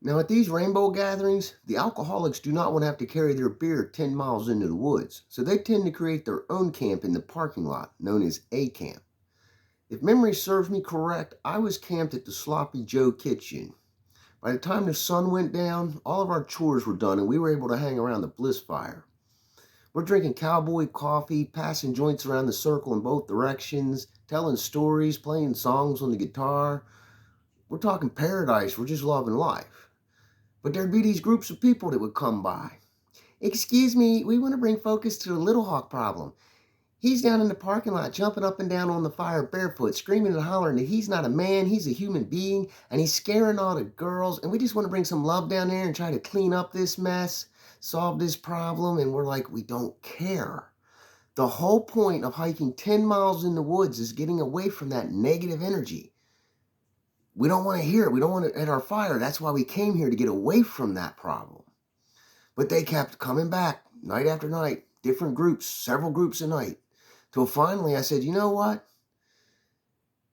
Now, at these rainbow gatherings, the alcoholics do not want to have to carry their beer 10 miles into the woods, so they tend to create their own camp in the parking lot, known as a camp. If memory serves me correct, I was camped at the Sloppy Joe kitchen. By the time the sun went down, all of our chores were done and we were able to hang around the bliss fire. We're drinking cowboy coffee, passing joints around the circle in both directions, telling stories, playing songs on the guitar. We're talking paradise, we're just loving life. But there'd be these groups of people that would come by. Excuse me, we want to bring focus to the Little Hawk problem. He's down in the parking lot jumping up and down on the fire barefoot, screaming and hollering that he's not a man, he's a human being, and he's scaring all the girls. And we just want to bring some love down there and try to clean up this mess, solve this problem. And we're like, we don't care. The whole point of hiking 10 miles in the woods is getting away from that negative energy. We don't want to hear it. We don't want it at our fire. That's why we came here, to get away from that problem. But they kept coming back night after night, different groups, several groups a night. Till finally I said, you know what?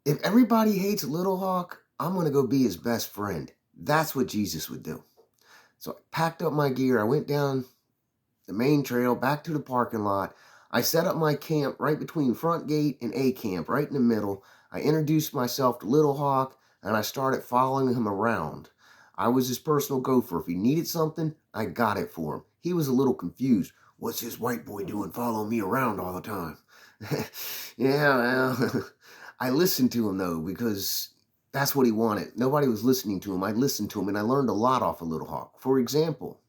If everybody hates Little Hawk, I'm going to go be his best friend. That's what Jesus would do. So I packed up my gear. I went down the main trail back to the parking lot. I set up my camp right between front gate and A camp, right in the middle. I introduced myself to Little Hawk and I started following him around. I was his personal gopher. If he needed something, I got it for him. He was a little confused. What's this white boy doing following me around all the time? Yeah, well, I listened to him though, because that's what he wanted. Nobody was listening to him. I listened to him and I learned a lot off of Little Hawk. For example,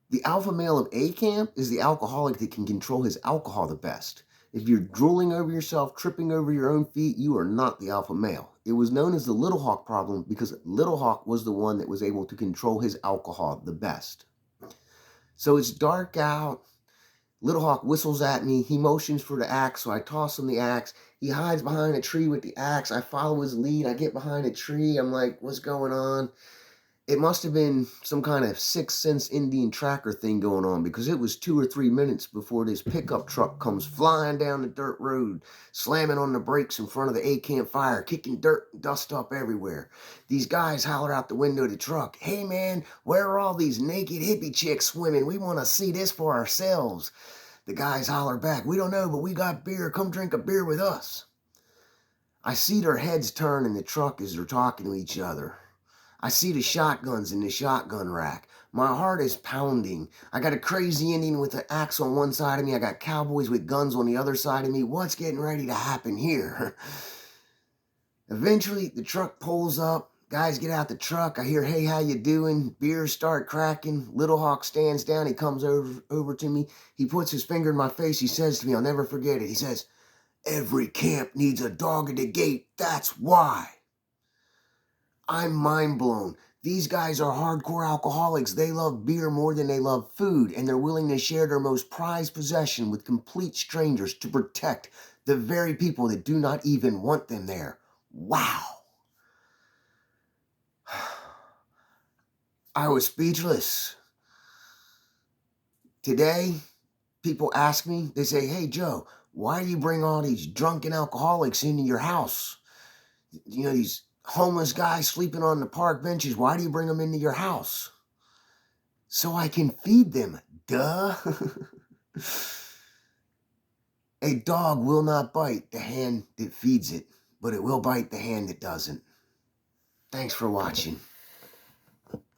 the alpha male of A camp is the alcoholic that can control his alcohol the best. If you're drooling over yourself, tripping over your own feet, you are not the alpha male. It was known as the Little Hawk problem because Little Hawk was the one that was able to control his alcohol the best. So it's dark out. Little Hawk whistles at me. He motions for the axe, so I toss him the axe. He hides behind a tree with the axe. I follow his lead. I get behind a tree. I'm like, what's going on? It must have been some kind of Sixth Sense Indian tracker thing going on, because it was 2 or 3 minutes before this pickup truck comes flying down the dirt road, slamming on the brakes in front of the A camp fire, kicking dirt and dust up everywhere. These guys holler out the window of the truck, "Hey man, where are all these naked hippie chicks swimming? We want to see this for ourselves." The guys holler back, "We don't know, but we got beer. Come drink a beer with us." I see their heads turn in the truck as they're talking to each other. I see the shotguns in the shotgun rack. My heart is pounding. I got a crazy Indian with an axe on one side of me. I got cowboys with guns on the other side of me. What's getting ready to happen here? Eventually, the truck pulls up. Guys get out the truck. I hear, "Hey, how you doing?" Beers start cracking. Little Hawk stands down. He comes over to me. He puts his finger in my face. He says to me, I'll never forget it. He says, "Every camp needs a dog at the gate. That's why." I'm mind blown. These guys are hardcore alcoholics. They love beer more than they love food, and they're willing to share their most prized possession with complete strangers to protect the very people that do not even want them there. Wow. I was speechless. Today, people ask me, they say, "Hey, Joe, why do you bring all these drunken alcoholics into your house? You know, these homeless guys sleeping on the park benches. Why do you bring them into your house?" So I can feed them. Duh. A dog will not bite the hand that feeds it, but it will bite the hand that doesn't. Thanks for watching.